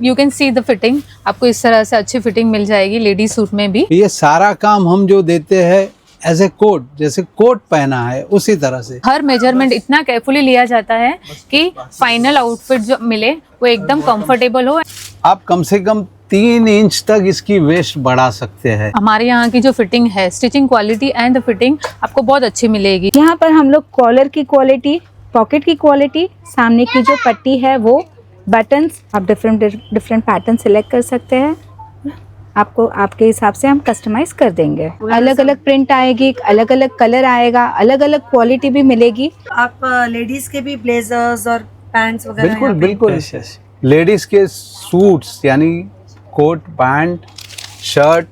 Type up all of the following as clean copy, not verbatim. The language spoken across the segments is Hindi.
You can see the fitting, आपको इस तरह से अच्छी फिटिंग मिल जाएगी लेडीज सूट में भी। ये सारा काम हम जो देते हैं एज ए कोट, जैसे कोट पहना है उसी तरह से। हर मेजरमेंट इतना केयरफुली लिया जाता है कि फाइनल आउटफिट जो मिले वो एकदम कंफर्टेबल हो। आप कम से कम 3 इंच तक इसकी वेस्ट बढ़ा सकते हैं। हमारे यहाँ की जो फिटिंग है, stitching quality and the fitting आपको बहुत अच्छी मिलेगी। यहाँ पर हम लोग कॉलर की क्वालिटी, पॉकेट की क्वालिटी, सामने की जो पट्टी है वो, बटन्स, आप डिफरेंट पैटर्न सिलेक्ट कर सकते हैं। आपको आपके हिसाब से हम कस्टमाइज कर देंगे। अलग अलग प्रिंट आएगी, अलग अलग कलर आएगा, अलग अलग क्वालिटी भी मिलेगी। आप लेडीज के भी ब्लेजर्स और पैंट्स वगैरह बिल्कुल बिल्कुल लेडीज के सूट्स यानी कोट, पैंट, शर्ट,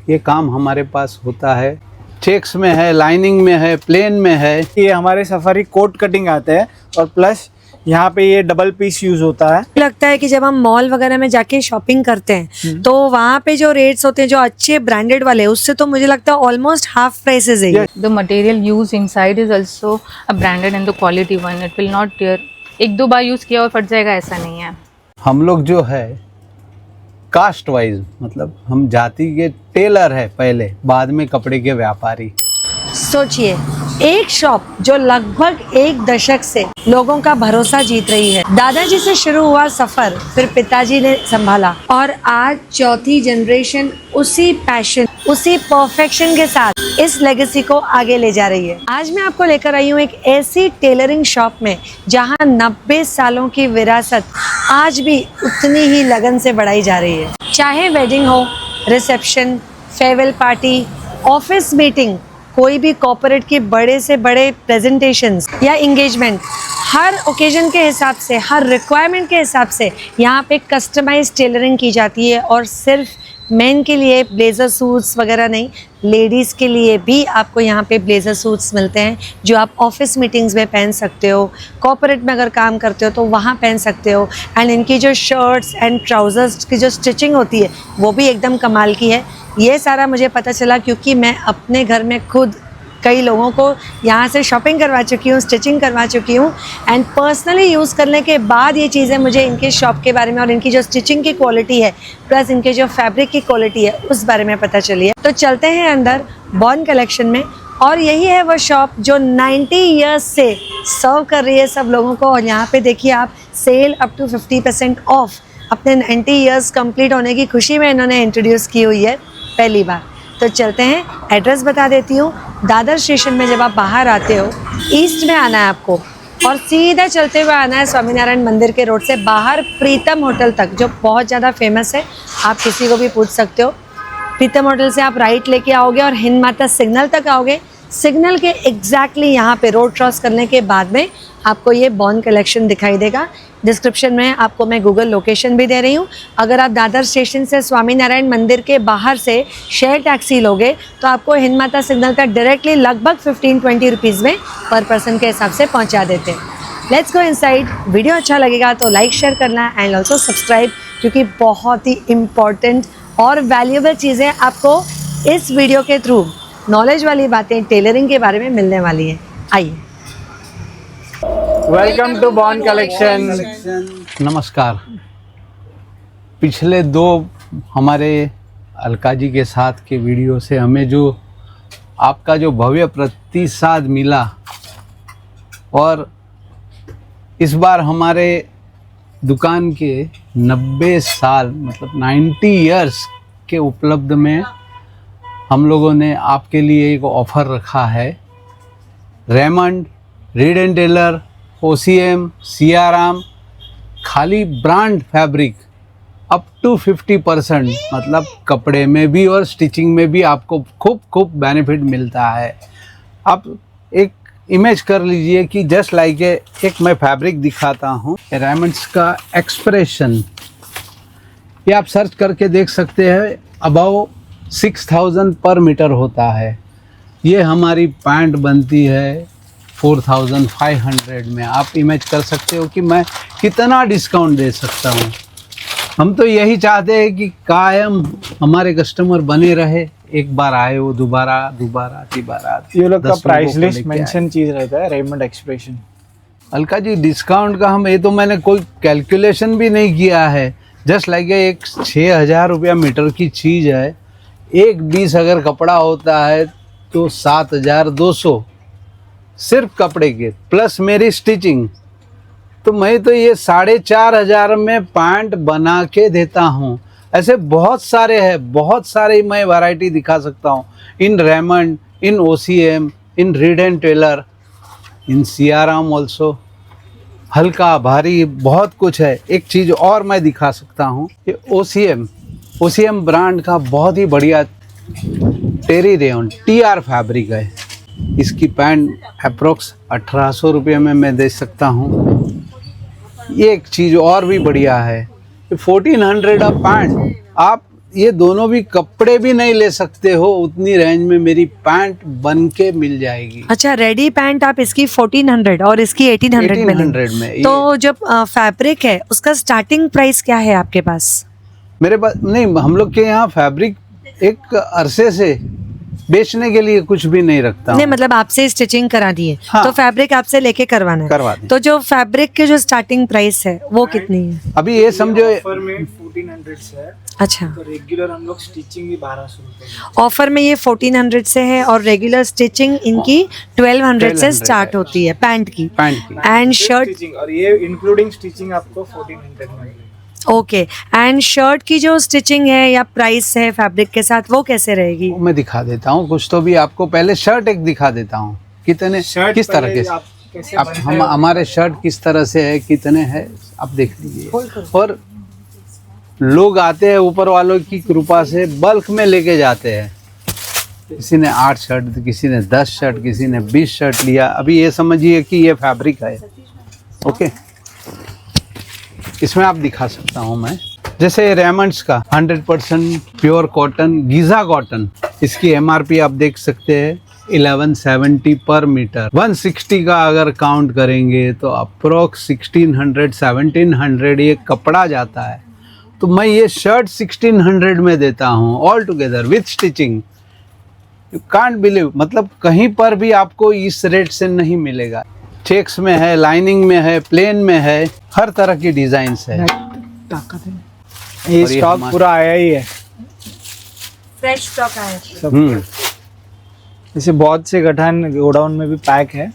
ये काम हमारे पास होता है। चेक्स में है, लाइनिंग में है, प्लेन में है। ये हमारे सफारी कोट कटिंग आते हैं और प्लस यहाँ पे ये डबल पीस यूज होता है। लगता है कि जब हम मॉल वगैरह में जाके शॉपिंग करते हैं तो वहाँ पे जो रेट्स होते हैं जो अच्छे ब्रांडेड वाले, उससे तो मुझे लगता है ऑलमोस्ट हाफ प्राइसेस है। The material use inside is also a branded and the quality one, it will not tear. 1-2 बार यूज किया और फट जाएगा ऐसा नहीं है। हम लोग जो है कास्ट वाइज, मतलब हम जाति के टेलर है पहले, बाद में कपड़े के व्यापारी। सोचिए, एक शॉप जो लगभग 1 दशक से लोगों का भरोसा जीत रही है। दादाजी से शुरू हुआ सफर, फिर पिताजी ने संभाला और आज चौथी जनरेशन उसी पैशन, उसी परफेक्शन के साथ इस लेगेसी को आगे ले जा रही है। आज मैं आपको लेकर आई हूँ एक ऐसी टेलरिंग शॉप में जहाँ 90 सालों की विरासत आज भी उतनी ही लगन से बढ़ाई जा रही है। चाहे वेडिंग हो, reception, farewell party, office meeting, कोई भी कॉर्पोरेट के बड़े से बड़े प्रेजेंटेशंस या इंगेजमेंट, हर ओकेजन के हिसाब से, हर रिक्वायरमेंट के हिसाब से यहाँ पे कस्टमाइज टेलरिंग की जाती है। और सिर्फ मेन के लिए ब्लेज़र सूट्स वगैरह नहीं, लेडीज़ के लिए भी आपको यहाँ पे ब्लेज़र सूट्स मिलते हैं जो आप ऑफिस मीटिंग्स में पहन सकते हो, कॉर्पोरेट में अगर काम करते हो तो वहाँ पहन सकते हो। एंड इनकी जो शर्ट्स एंड ट्राउज़र्स की जो स्टिचिंग होती है वो भी एकदम कमाल की है। ये सारा मुझे पता चला क्योंकि मैं अपने घर में खुद कई लोगों को यहाँ से शॉपिंग करवा चुकी हूँ, स्टिचिंग करवा चुकी हूँ। एंड पर्सनली यूज़ करने के बाद ये चीज़ें मुझे इनके शॉप के बारे में और इनकी जो स्टिचिंग की क्वालिटी है प्लस इनके जो फैब्रिक की क्वालिटी है उस बारे में पता चली है। तो चलते हैं अंदर बॉर्न कलेक्शन में। और यही है वो शॉप जो 90 ईयर्स से सर्व कर रही है सब लोगों को। और यहाँ पे देखिए आप, सेल अप टू 50% ऑफ अपने 90 ईयर्स कंप्लीट होने की खुशी में इन्होंने इंट्रोड्यूस की हुई है पहली बार। तो चलते हैं, एड्रेस बता देती हूँ। दादर स्टेशन में जब आप बाहर आते हो, ईस्ट में आना है आपको और सीधा चलते हुए आना है स्वामीनारायण मंदिर के रोड से बाहर प्रीतम होटल तक, जो बहुत ज़्यादा फेमस है। आप किसी को भी पूछ सकते हो। प्रीतम होटल से आप राइट लेके आओगे और हिंद माता सिग्नल तक आओगे। सिग्नल के एग्जैक्टली यहाँ पे रोड क्रॉस करने के बाद में आपको ये बॉर्न कलेक्शन दिखाई देगा। डिस्क्रिप्शन में आपको मैं गूगल लोकेशन भी दे रही हूँ। अगर आप दादर स्टेशन से स्वामीनारायण मंदिर के बाहर से शेयर टैक्सी लोगे तो आपको हिंद माता सिग्नल तक डायरेक्टली लगभग 15-20 रुपीज़ में पर पर्सन के हिसाब से पहुँचा देते हैं। Let's go inside. वीडियो अच्छा लगेगा तो लाइक शेयर करना एंड ऑल्सो सब्सक्राइब, क्योंकि बहुत ही इम्पॉर्टेंट और वैल्यूएबल चीज़ें आपको इस वीडियो के थ्रू, नॉलेज वाली बातें टेलरिंग के बारे में मिलने वाली है। आइए। Welcome to Born collection. नमस्कार। पिछले 2 हमारे अलका जी के साथ के वीडियो से हमें जो आपका जो भव्य प्रतिसाद मिला, और इस बार हमारे दुकान के 90 साल मतलब 90 इयर्स के उपलब्ध में हम लोगों ने आपके लिए एक ऑफ़र रखा है। Raymond, Reid and Taylor, OCM, Siyaram, खाली ब्रांड फैब्रिक अप टू 50%, मतलब कपड़े में भी और स्टिचिंग में भी आपको खूब बेनिफिट मिलता है। आप एक इमेज कर लीजिए कि जस्ट लाइक एक मैं फैब्रिक दिखाता हूँ, रेमंड्स का एक्सप्रेशन, ये आप सर्च करके देख सकते हैं। अबाउ 6000 पर मीटर होता है। ये हमारी पैंट बनती है 4500 में। आप इमेज कर सकते हो कि मैं कितना डिस्काउंट दे सकता हूँ। हम तो यही चाहते हैं कि कायम हमारे कस्टमर बने रहे, एक बार आए वो दोबारा तीबारा। ये लोग का प्राइस लिस्ट मेंशन चीज रहता है, Raymond expression. Alka ji, discount का हम, ये तो मैंने कोई कैलकुलेशन भी नहीं किया है, जस्ट लाइक एक 6,000 रुपया मीटर की चीज़ है, एक 20 अगर कपड़ा होता है तो 7,200 सिर्फ कपड़े के, प्लस मेरी स्टिचिंग। तो मैं तो ये 4,500 में पैंट बना के देता हूँ। ऐसे बहुत सारे हैं, बहुत सारे मैं वैरायटी दिखा सकता हूँ, in Raymond, in OCM, in Reid and Taylor, in Siyaram also. हल्का भारी बहुत कुछ है। एक चीज़ और मैं दिखा सकता हूँ, ये OCM ब्रांड का बहुत ही बढ़िया टेरी रेयन TR फैब्रिक है। इसकी पैंट अप्रोक्स 1,800 रुपये में मैं दे सकता हूँ। ये एक चीज़ और भी बढ़िया है, 1,400 का पैंट। आप ये दोनों भी कपड़े भी नहीं ले सकते हो, उतनी रेंज में मेरी पैंट बन के मिल जाएगी। अच्छा, रेडी पैंट आप इसकी 1400 और इसकी 1800 में लेंगे। 1800 में। तो जब फैब्रिक है उसका स्टार्टिंग प्राइस क्या है आपके पास? मेरे पास नहीं, हम लोग के यहाँ फैब्रिक एक अरसे से बेचने के लिए कुछ भी नहीं रखता हूँ। नहीं, मतलब आपसे स्टिचिंग करा दी है। हाँ। तो फैब्रिक आपसे लेके करवाना है। करवा दें। तो जो फैब्रिक के जो स्टार्टिंग प्राइस है वो कितनी है? अभी ये समझो ऑफर में 1400 से है, अच्छा, तो रेगुलर हम लोग स्टिचिंग भी 1200 रुपए। ऑफर में ये 1400 से है और रेगुलर स्टिचिंग इनकी 1200 से 1200 स्टार्ट होती है पैंट की। पैंट की। एंड शर्ट, स्टिचिंग, और ये इंक्लूडिंग स्टिचिंग आपको 1400 में मिलेगी। ओके। एंड शर्ट की जो स्टिचिंग है या प्राइस है फैब्रिक के साथ वो कैसे रहेगी? वो मैं दिखा देता हूँ कुछ तो भी आपको। पहले शर्ट एक दिखा देता हूँ, कितने शर्ट किस तरह के आप कैसे आप बनते हम हो? हमारे शर्ट किस तरह से है, कितने हैं आप देख लीजिए। और लोग आते हैं ऊपर वालों की कृपा से, बल्क में लेके जाते हैं। किसी ने 8 शर्ट, किसी ने 10 शर्ट, किसी ने 20 शर्ट लिया। अभी ये समझिए कि ये फैब्रिक है, ओके। इसमें आप दिखा सकता हूँ मैं, जैसे रेमंड्स का 100% प्योर कॉटन, गीजा कॉटन। इसकी MRP आप देख सकते हैं 1170 पर मीटर। 160 का अगर काउंट करेंगे तो अप्रोक्स 1600-1700 ये कपड़ा जाता है। तो मैं ये शर्ट 1600 में देता हूँ all together with stitching. You can't believe, मतलब कहीं पर भी आपको इस रेट से नहीं मिलेगा। चेक्स में है, लाइनिंग में है, प्लेन में है, हर तरह की डिजाइन्स है। ये और ये स्टॉक हमारा- पूरा आया ही है। फ्रेश स्टॉक आया है। सब जैसे बहुत से गठान गोडाउन में भी पैक है।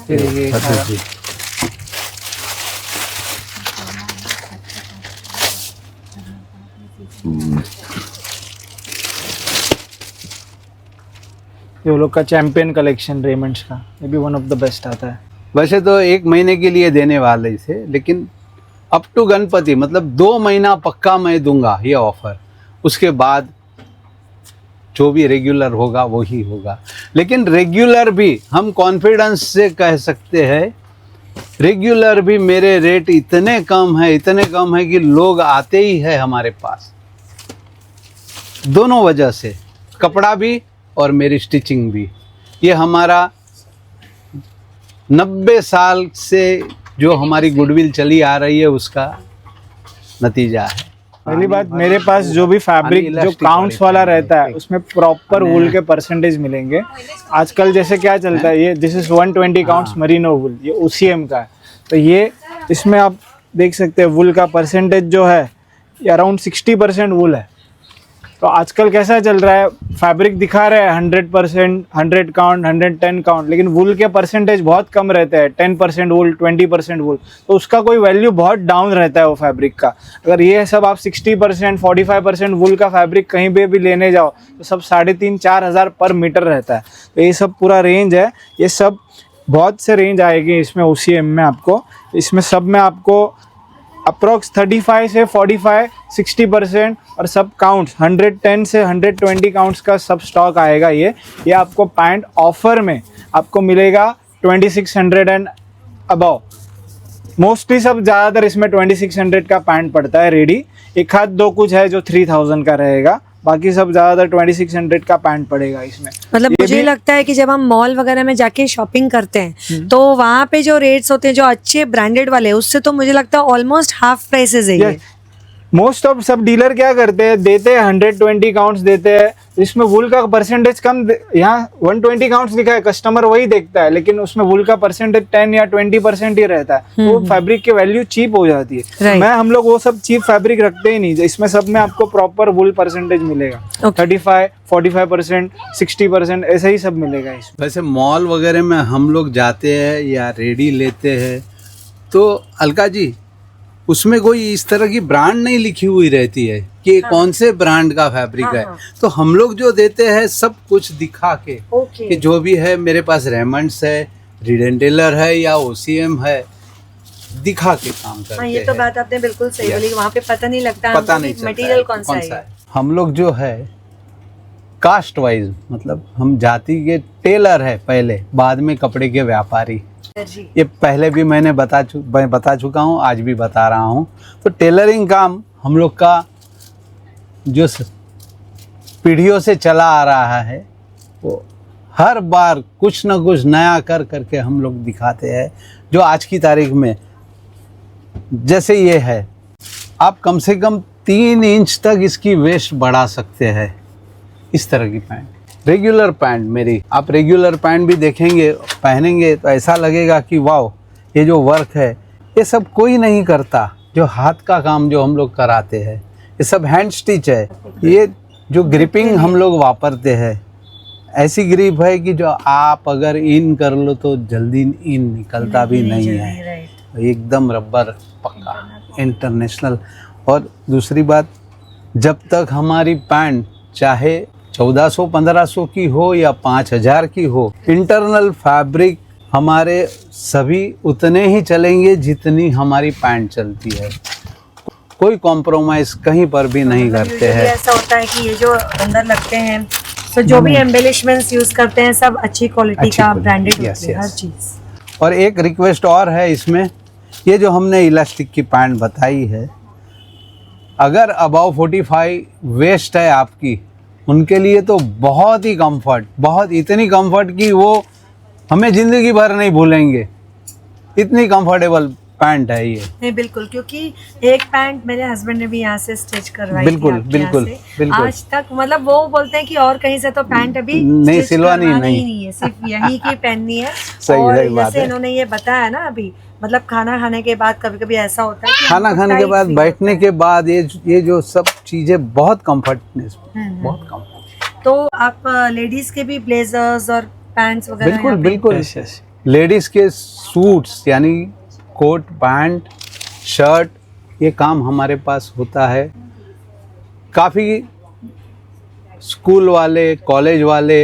फिर ये अच्छा जी। ये वो लोग का चैंपियन कलेक्शन रेमंड्स का, ये भी वन ऑफ द बेस्ट आता है। वैसे तो 1 महीने के लिए देने वाले थे, लेकिन अप टू गणपति मतलब 2 महीना पक्का मैं दूंगा ये ऑफर। उसके बाद जो भी रेगुलर होगा वही होगा। लेकिन रेगुलर भी हम कॉन्फिडेंस से कह सकते हैं, रेगुलर भी मेरे रेट इतने कम है कि लोग आते ही है हमारे पास। दोनों वजह से, कपड़ा भी और मेरी स्टिचिंग भी। ये हमारा 90 साल से जो हमारी गुडविल चली आ रही है उसका नतीजा है। पहली बात, मेरे पास जो भी फैब्रिक जो elastic काउंट्स वाले वाला रहता है fabric। उसमें प्रॉपर वूल के परसेंटेज मिलेंगे। आजकल जैसे क्या चलता है, ये दिस इज 120 काउंट्स मरीनो वूल, ये OCM का है। तो ये इसमें आप देख सकते हैं वूल का परसेंटेज जो है ये अराउंड 60% वूल है। तो आजकल कैसा चल रहा है, फैब्रिक दिखा रहे हैं 100%, 100 काउंट, 110 काउंट, लेकिन वूल के परसेंटेज बहुत कम रहते हैं, 10% वूल, 20% वूल। तो उसका कोई वैल्यू बहुत डाउन रहता है वो फैब्रिक का। अगर ये सब आप 60%, 45% वूल का फैब्रिक कहीं पे भी लेने जाओ तो सब 3,500-4 हज़ार पर मीटर रहता है। तो ये सब पूरा रेंज है, ये सब बहुत से रेंज आएगी इसमें OCM में आपको। इसमें सब में आपको अप्रोक्स 35 से 45, 60% और सब काउंट्स 110 से 120 काउंट्स का सब स्टॉक आएगा। ये आपको पैंट ऑफर में आपको मिलेगा 2600 एंड अबव। मोस्टली सब ज़्यादातर इसमें 2600 का पैंट पड़ता है रेडी। एक हाथ दो कुछ है जो 3000 का रहेगा, बाकी सब ज़्यादातर 2600 का पैंट पड़ेगा इसमें। मतलब ये मुझे भी- लगता है कि जब हम मॉल वगैरह में जाके शॉपिंग करते हैं तो वहाँ पे जो रेट्स होते हैं जो अच्छे ब्रांडेड वाले, उससे तो मुझे लगता है ऑलमोस्ट हाफ प्राइसेस है ये। मोस्ट ऑफ सब डीलर क्या करते हैं, देते हैं 120 काउंट्स देते हैं, इसमें वूल का परसेंटेज कम, यहाँ 120 काउंट्स लिखा है, कस्टमर वही देखता है, लेकिन उसमें वूल का परसेंटेज 10 या 20% ही रहता है, वो फैब्रिक की वैल्यू चीप हो जाती है। मैं हम लोग वो सब चीप फैब्रिक रखते ही नहीं, इसमें सब में आपको प्रॉपर वूल परसेंटेज मिलेगा। 35, 45%, 60% ऐसा ही सब मिलेगा इसमें। वैसे मॉल वगैरह में हम लोग जाते हैं या रेडी लेते हैं तो अलका जी उसमें कोई इस तरह की ब्रांड नहीं लिखी हुई रहती है कि कौन से ब्रांड का फैब्रिक है। तो हम लोग जो देते हैं सब कुछ दिखा के कि जो भी है मेरे पास रेमंड्स है, रीड टेलर है या OCM है, दिखा के काम करते हैं। ये तो बात आपने बिल्कुल सही बोली, वहाँ पे पता नहीं लगता, पता नहीं चलता मटेरियल कौन सा है। हम लोग जो है कास्ट वाइज, मतलब हम जाति के टेलर है पहले, बाद में कपड़े के व्यापारी। ये पहले भी मैंने बता चुका हूँ, आज भी बता रहा हूँ। तो टेलरिंग काम हम लोग का जो पीढ़ियों से चला आ रहा है, वो हर बार कुछ ना कुछ नया कर करके हम लोग दिखाते हैं। जो आज की तारीख में जैसे ये है, आप कम से कम 3 इंच तक इसकी वेस्ट बढ़ा सकते हैं। इस तरह की पैंट, रेगुलर पैंट मेरी, आप रेगुलर पैंट भी देखेंगे पहनेंगे तो ऐसा लगेगा कि वाह, ये जो वर्क है ये सब कोई नहीं करता। जो हाथ का काम जो हम लोग कराते हैं ये सब हैंड स्टिच है। ये जो ग्रिपिंग हम लोग वापरते हैं, ऐसी ग्रिप है कि जो आप अगर इन कर लो तो जल्दी इन निकलता भी नहीं है, एकदम रबर पक्का इंटरनेशनल। और दूसरी बात, जब तक हमारी पैंट चाहे 1400 1500 की हो या 5000 की हो, इंटरनल फैब्रिक हमारे सभी उतने ही चलेंगे जितनी हमारी पैंट चलती है। कोई कॉम्प्रोमाइज कहीं पर भी नहीं करते हैं। ऐसा होता है कि ये जो अंदर लगते हैं तो जो भी एम्बेलिशमेंट्स यूज करते हैं सब अच्छी क्वालिटी का, ब्रांडेड होती है हर चीज। और एक रिक्वेस्ट और है इसमें, ये जो हमने इलास्टिक की पैंट बताई है, अगर अबाव 45 वेस्ट है आपकी, उनके लिए तो बहुत ही कंफर्ट, बहुत इतनी कंफर्ट कि वो हमें ज़िंदगी भर नहीं भूलेंगे। इतनी कंफर्टेबल पैंट है ये। नहीं बिल्कुल, क्योंकि एक पैंट मेरे हस्बैंड ने भी यहाँ से स्टिच करवाई बिल्कुल, थी आपके बिल्कुल, यहाँ से। बिल्कुल। आज तक मतलब वो बोलते हैं कि और कहीं से तो पैंट अभी नहीं, stitch सिलवानी करवानी ही नहीं। नहीं है, सिर्फ यहीं की पहननी है। सही और बात जैसे है। इन्होंने ये बताया ना अभी, मतलब खाना खाने के बाद कभी कभी ऐसा होता है कि खाना हमको खाने के tight बाद, feel बैठने के बाद ये जो सब चीज़ें बहुत कंफर्टनेस, बहुत कंफर्ट। तो आप लेडीज के भी ब्लेजर्स और पैंट्स वगैरह बिल्कुल यहाँ पे- बिल्कुल। Yes yes. लेडीज़ के सूट्स यानी कोट पैंट शर्ट, ये काम हमारे पास होता है। काफ़ी स्कूल वाले, कॉलेज वाले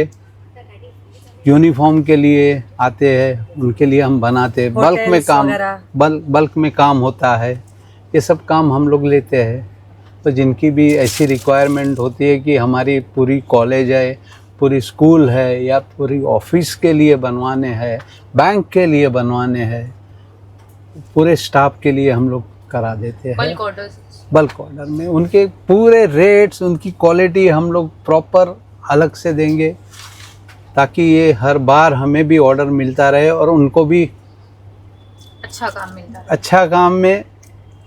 यूनिफॉर्म के लिए आते हैं, उनके लिए हम बनाते हैं। बल्क में Hotels काम, वगैरह। बल्क में काम होता है। ये सब काम हम लोग लेते हैं। तो जिनकी भी ऐसी रिक्वायरमेंट होती है कि हमारी पूरी कॉलेज है, पूरी स्कूल है या पूरी ऑफिस के लिए बनवाने हैं, बैंक के लिए बनवाने हैं, पूरे स्टाफ के लिए हम लोग करा देते हैं। बल्क ऑर्डर में उनके पूरे रेट्स, उनकी क्वालिटी हम लोग प्रॉपर अलग से देंगे, ताकि ये हर बार हमें भी ऑर्डर मिलता रहे और उनको भी अच्छा काम मिलता है। अच्छा काम में,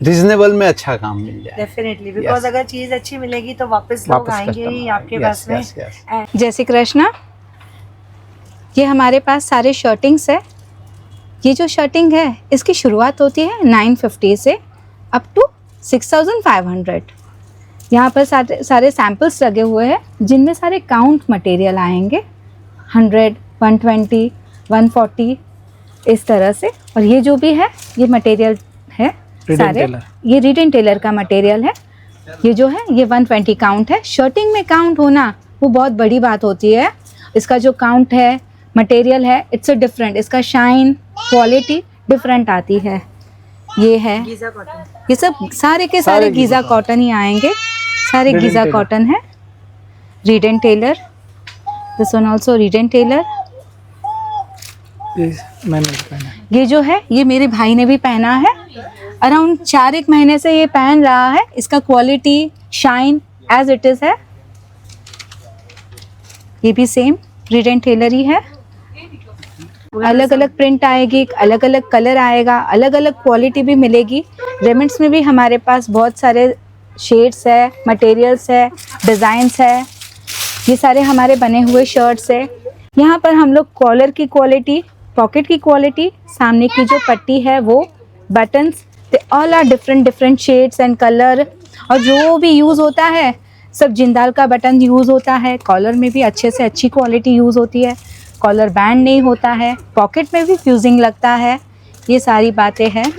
रिजनेबल में अच्छा काम मिल जाए। डेफिनेटली, बिकॉज अगर चीज अच्छी मिलेगी तो वापस लोग आएंगे ही आपके पास में। जय श्री कृष्णा। ये हमारे पास सारे शर्टिंग्स है। ये जो शर्टिंग है इसकी शुरुआत होती है 950 से अप टू 6500। यहाँ पर सारे सैम्पल्स लगे हुए हैं जिनमें सारे काउंट मटेरियल आएंगे, 100, 120, 140 इस तरह से। और ये जो भी है ये मटेरियल है सारे, ये रीड एंड टेलर का मटेरियल है। ये जो है ये 120 काउंट है। शर्टिंग में काउंट होना वो बहुत बड़ी बात होती है। इसका जो काउंट है, मटेरियल है, इट्स अ डिफरेंट, इसका शाइन, क्वालिटी डिफरेंट आती है। ये है, गीजा कॉटन। ये सब सारे के सारे गीजा कॉटन ही आएंगे, सारे गीजा कॉटन है। Reid and Taylor, this one also Reid and Taylor. मैंने पहना है। ये जो है ये मेरे भाई ने भी पहना है, अराउंड 4-1 महीने से ये पहन रहा है। इसका quality, shine as it is है। ये भी सेम रीड एंड टेलर ही है। अलग अलग प्रिंट आएगी, अलग अलग कलर आएगा, अलग अलग क्वालिटी भी मिलेगी। रेमंड्स में भी हमारे पास बहुत सारे शेड्स है, मटेरियल्स है, डिज़ाइंस है। ये सारे हमारे बने हुए शर्ट्स है। यहाँ पर हम लोग कॉलर की क्वालिटी, पॉकेट की क्वालिटी, सामने की जो पट्टी है वो, buttons, they all are different shades and colour. और जो भी यूज़ होता है सब जिंदाल का बटन यूज़ होता है। कॉलर में भी अच्छे से अच्छी क्वालिटी यूज़ होती है, कॉलर बैंड नहीं होता है, पॉकेट में भी फ्यूजिंग लगता है। ये सारी बातें हैं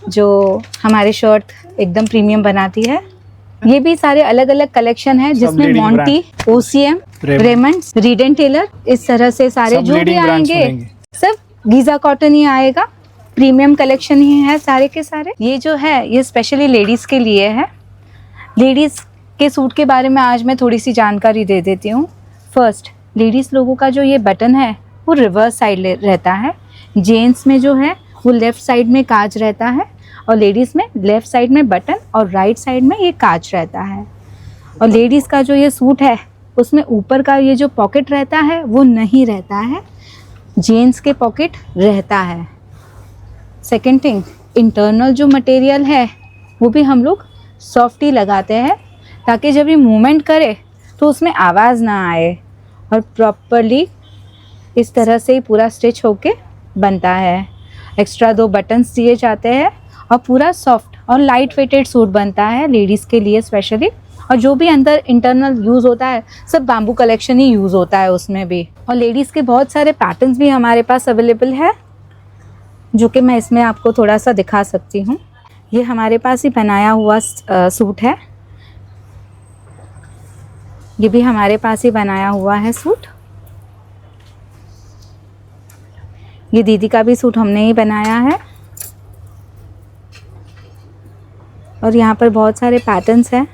जो हमारे शर्ट एकदम प्रीमियम बनाती है। ये भी सारे अलग अलग कलेक्शन है जिसमें leading Monti, OCM, Raymonds, Reid and Taylor, इस तरह से सारे सब जो भी leading brands आएंगे मिलेंगे। सब गीजा कॉटन ही आएगा। प्रीमियम कलेक्शन ही है सारे के सारे। ये जो है ये स्पेशली लेडीज़ के लिए है। लेडीज़ के सूट के बारे में आज मैं थोड़ी सी जानकारी दे देती हूँ। फर्स्ट, लेडीज़ लोगों का जो ये बटन है वो रिवर्स साइड रहता है। जेंट्स में जो है वो लेफ़्ट साइड में काज रहता है और लेडीज़ में लेफ़्ट साइड में बटन और राइट साइड में ये काज रहता है। और लेडीज़ का जो ये सूट है उसमें ऊपर का ये जो पॉकेट रहता है वो नहीं रहता है, जेंट्स के पॉकेट रहता है। सेकेंड थिंग, इंटरनल जो मटेरियल है वो भी हम लोग सॉफ्ट ही लगाते हैं ताकि जब ये मूवमेंट करे तो उसमें आवाज़ ना आए, और प्रॉपरली इस तरह से ही पूरा स्टिच होके बनता है। एक्स्ट्रा 2 बटन्स दिए जाते हैं और पूरा सॉफ्ट और लाइट वेटेड सूट बनता है लेडीज़ के लिए स्पेशली। और जो भी अंदर इंटरनल यूज़ होता है सब बाम्बू कलेक्शन ही यूज़ होता है उसमें भी। और लेडीज़ के बहुत सारे पैटर्न्स भी हमारे पास अवेलेबल है जो कि मैं इसमें आपको थोड़ा सा दिखा सकती हूँ। ये हमारे पास ही बनाया हुआ सूट है, ये भी हमारे पास ही बनाया हुआ है सूट। ये दीदी का भी सूट हमने ही बनाया है। और यहाँ पर बहुत सारे पैटर्न्स हैं,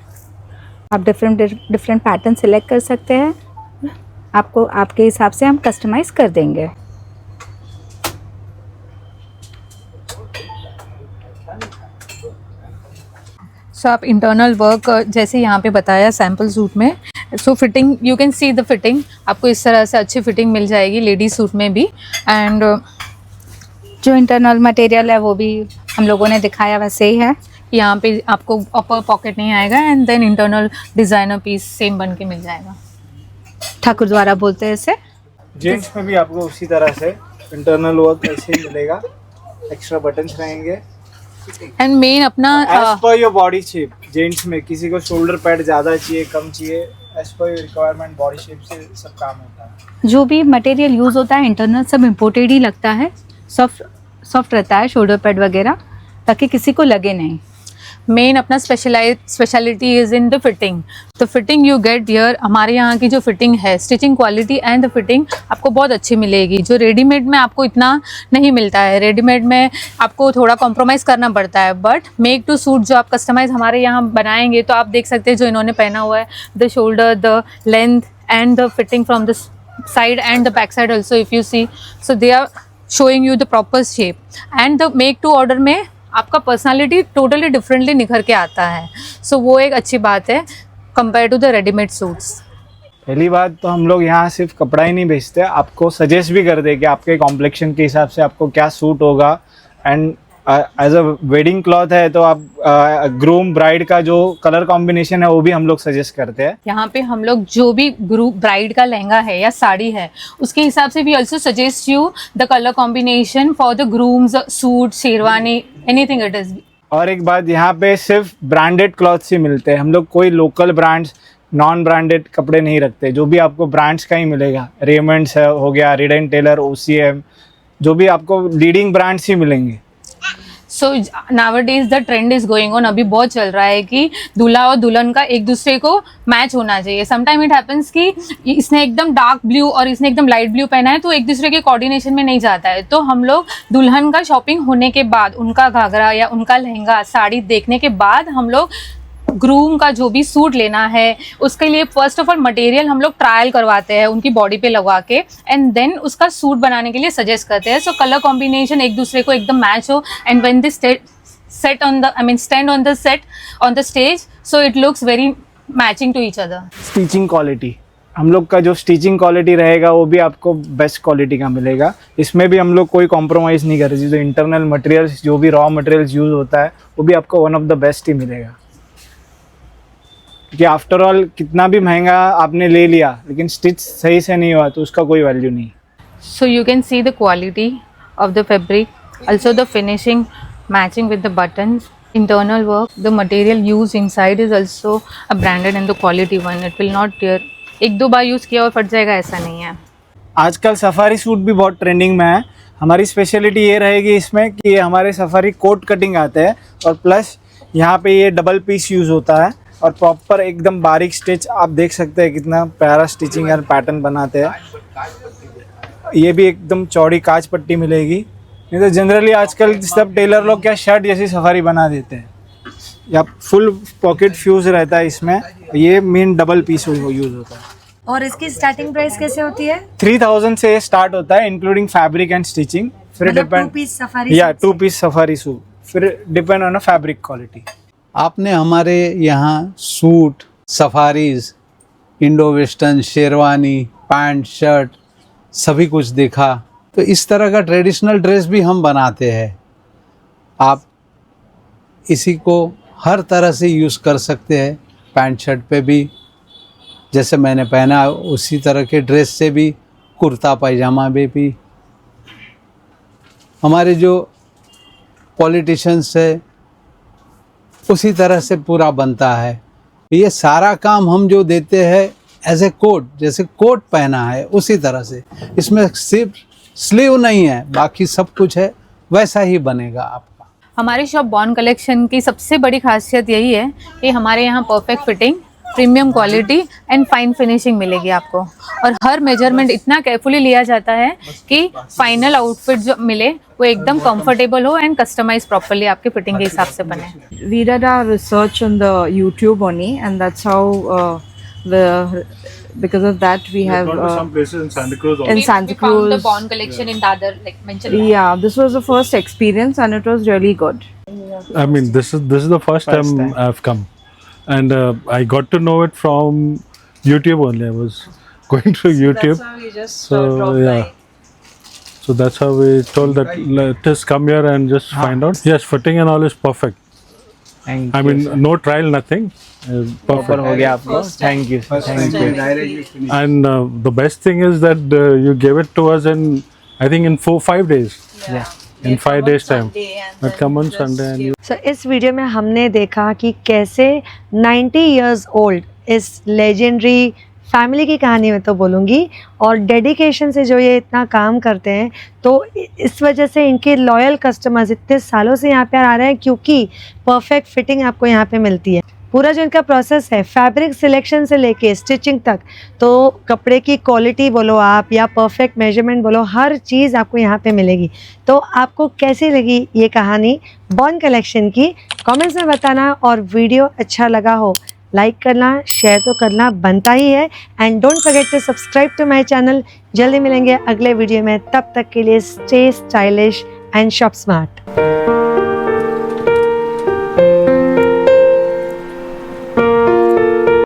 आप डिफरेंट पैटर्न सेलेक्ट कर सकते हैं। आपको आपके हिसाब से हम कस्टमाइज़ कर देंगे। सो आप इंटरनल वर्क जैसे यहाँ पे बताया सैम्पल सूट में, so fitting you can see the fitting, आपको इस तरह से अच्छी फिटिंग मिल जाएगी लेडीज सूट में भी। एंड जो इंटरनल मटेरियल है वो भी हम लोगों ने दिखाया वैसे ही है। यहाँ पे आपको अपर पॉकेट नहीं आएगा and then internal designer piece same बन के मिल जाएगा। ठाकुर द्वारा बोलते हैं इसे। जेंट्स में भी आपको उसी तरह से इंटरनल वर्क ऐसे ही मिलेगा, एक्स्ट्रा बटन्स रहेंगे एंड मेन अपना as per your body shape. Gents में किसी को शोल्डर पैड ज़्यादा चाहिए, कम चाहिए, as per your requirement body shape से सब काम होता है। जो भी मटेरियल यूज़ होता है इंटरनल सब इम्पोर्टेड ही लगता है, सॉफ्ट रहता है शोल्डर पैड वगैरह, ताकि किसी को लगे नहीं। मेन अपना speciality is in the fitting. तो फिटिंग यू गेट हियर, हमारे यहाँ की जो फिटिंग है, stitching quality and the fitting आपको बहुत अच्छी मिलेगी, जो रेडीमेड में आपको इतना नहीं मिलता है। रेडीमेड में आपको थोड़ा कॉम्प्रोमाइज़ करना पड़ता है, बट मेक टू सूट जो आप कस्टमाइज़ हमारे यहाँ बनाएंगे तो आप देख सकते हैं जो इन्होंने पहना हुआ है, the shoulder, the length and the fitting from the side and the back side also if you see, so they are showing you the proper shape. And the make to order में आपका पर्सनालिटी टोटली डिफरेंटली निखर के आता है, सो वो एक अच्छी बात है compare to the readymade suits. पहली बात तो हम लोग यहाँ सिर्फ कपड़ा ही नहीं बेचते, आपको सजेस्ट भी कर दे कि आपके कॉम्प्लेक्शन के हिसाब से आपको क्या सूट होगा। And as a wedding cloth है तो आप ग्रूम ब्राइड का जो कलर कॉम्बिनेशन है वो भी हम लोग सजेस्ट करते हैं। यहाँ पे हम लोग जो भी ग्रुप ब्राइड का लहंगा है या साड़ी है उसके हिसाब से भी also suggest you the colour combination for the grooms suit, sherwani, anything it is. और एक बात, यहाँ पे सिर्फ ब्रांडेड क्लॉथ्स ही मिलते हैं, हम लोग कोई लोकल ब्रांड्स, नॉन ब्रांडेड कपड़े नहीं रखते। जो भी आपको ब्रांड्स का ही मिलेगा, रेमंड्स है हो गया, रीड एंड टेलर, ओसीएम, जो भी आपको लीडिंग ब्रांड्स ही मिलेंगे। So nowadays the trend is going on, अभी बहुत चल रहा है कि दूल्हा और दुल्हन का एक दूसरे को मैच होना चाहिए। समटाइम इट हैपेंस कि इसने एकदम डार्क ब्लू और इसने एकदम लाइट ब्लू पहना है तो एक दूसरे के कोऑर्डिनेशन में नहीं जाता है। तो हम लोग दुल्हन का शॉपिंग होने के बाद, उनका घाघरा या उनका लहंगा साड़ी देखने के बाद हम लोग ग्रूम का जो भी सूट लेना है उसके लिए फर्स्ट ऑफ ऑल मटेरियल हम लोग ट्रायल करवाते हैं उनकी बॉडी पे लगा के, एंड देन उसका सूट बनाने के लिए सजेस्ट करते हैं। सो कलर कॉम्बिनेशन एक दूसरे को एकदम मैच हो, and when they set on the stand on the set on the stage, so it looks very matching to each other. Stitching quality, हम लोग का जो स्टिचिंग क्वालिटी रहेगा वो भी आपको बेस्ट क्वालिटी का मिलेगा। इसमें भी हम लोग कोई कॉम्प्रोमाइज़ नहीं करते। जो इंटरनल मटेरियल्स, जो भी रॉ मटेरियल्स यूज़ होता है वो भी आपको वन ऑफ द बेस्ट ही मिलेगा। क्योंकि आफ्टर ऑल कितना भी महंगा आपने ले लिया लेकिन स्टिच सही से नहीं हुआ तो उसका कोई वैल्यू नहीं। So you can see the quality of the fabric, also the finishing matching with the buttons, internal work, the material used inside is also a branded and the quality one. It will not tear. एक दो बार यूज़ किया और फट जाएगा ऐसा नहीं है। आजकल सफारी सूट भी बहुत ट्रेंडिंग में है। हमारी स्पेशलिटी ये रहेगी इसमें कि ये हमारे सफारी कोट कटिंग आते हैं और प्लस यहाँ पे ये डबल पीस यूज़ होता है और प्रॉपर एकदम बारीक स्टिच आप देख सकते हैं कितना प्यारा स्टिचिंग और पैटर्न बनाते हैं। ये भी एकदम चौड़ी काज पट्टी मिलेगी, नहीं तो जनरली आजकल सब टेलर लोग क्या शर्ट जैसी सफारी बना देते हैं या फुल पॉकेट फ्यूज रहता है इसमें, ये मेन डबल पीस यूज़ होता है। और इसकी स्टार्टिंग प्राइस कैसे होती है? 3000 से स्टार्ट होता है इंक्लूडिंग फैब्रिक एंड स्टिचिंग। फिर मतलब डिपेंड 2 पीस सफारी या 2 पीस सफारी सूट, फिर डिपेंड ऑन फैब्रिक क्वालिटी। आपने हमारे यहाँ suit, safaris, Indo western, sherwani, pant, shirt सभी कुछ देखा। तो इस तरह का ट्रेडिशनल ड्रेस भी हम बनाते हैं। आप इसी को हर तरह से यूज़ कर सकते हैं। पैंट शर्ट पे भी जैसे मैंने पहना उसी तरह के ड्रेस से भी, कुर्ता पैजामा में भी। हमारे जो पॉलिटिशियंस है उसी तरह से पूरा बनता है। ये सारा काम हम जो देते हैं एज ए कोट, जैसे कोट पहना है उसी तरह से, इसमें सिर्फ स्लीव नहीं है, बाकी सब कुछ है, वैसा ही बनेगा आपका। हमारी शॉप बॉर्न कलेक्शन की सबसे बड़ी खासियत यही है कि हमारे यहाँ perfect fitting, premium quality and fine finishing मिलेगी आपको। और हर मेजरमेंट इतना केयरफुली लिया जाता है कि फाइनल आउटफिट जो मिले वो एकदम कंफर्टेबल हो एंड कस्टमाइज प्रॉपर्ली आपके फिटिंग के हिसाब से बने। We did our research on the YouTube only, and that's how because of that we have gone to some places in Santa Cruz also. in Santa Cruz. Born collection in Dadar like mentioned. Yeah, this was the first experience, and it was really good. I mean, this is the first time I've come, and I got to know it from YouTube only. I was going through YouTube. That's how we just So dropped yeah, so that's how we told that let us come here and just find out. Yes, fitting and all is perfect. I mean, no trial, nothing. Perfect. हो गया आपको, thank you thank you. And the best thing is that you gave it to us in, I think, in 4-5 days. In 5 days time. But come on Sunday and you. So, इस वीडियो में हमने देखा कि कैसे 90 years old इस लेजेंडरी फैमिली की कहानी में तो बोलूँगी, और डेडिकेशन से जो ये इतना काम करते हैं, तो इस वजह से इनके लॉयल कस्टमर्स इतने सालों से यहाँ पे आ रहे हैं क्योंकि परफेक्ट फिटिंग आपको यहाँ पे मिलती है। पूरा जो इनका प्रोसेस है फैब्रिक सिलेक्शन से लेके स्टिचिंग तक, तो कपड़े की क्वालिटी बोलो आप या परफेक्ट मेजरमेंट बोलो, हर चीज़ आपको यहाँ पे मिलेगी। तो आपको कैसी लगी ये कहानी बॉर्न कलेक्शन की, कमेंट्स में बताना, और वीडियो अच्छा लगा हो लाइक करना, शेयर तो करना बनता ही है, and don't forget to subscribe to my channel. जल्दी मिलेंगे अगले वीडियो में, तब तक के लिए stay stylish and shop smart.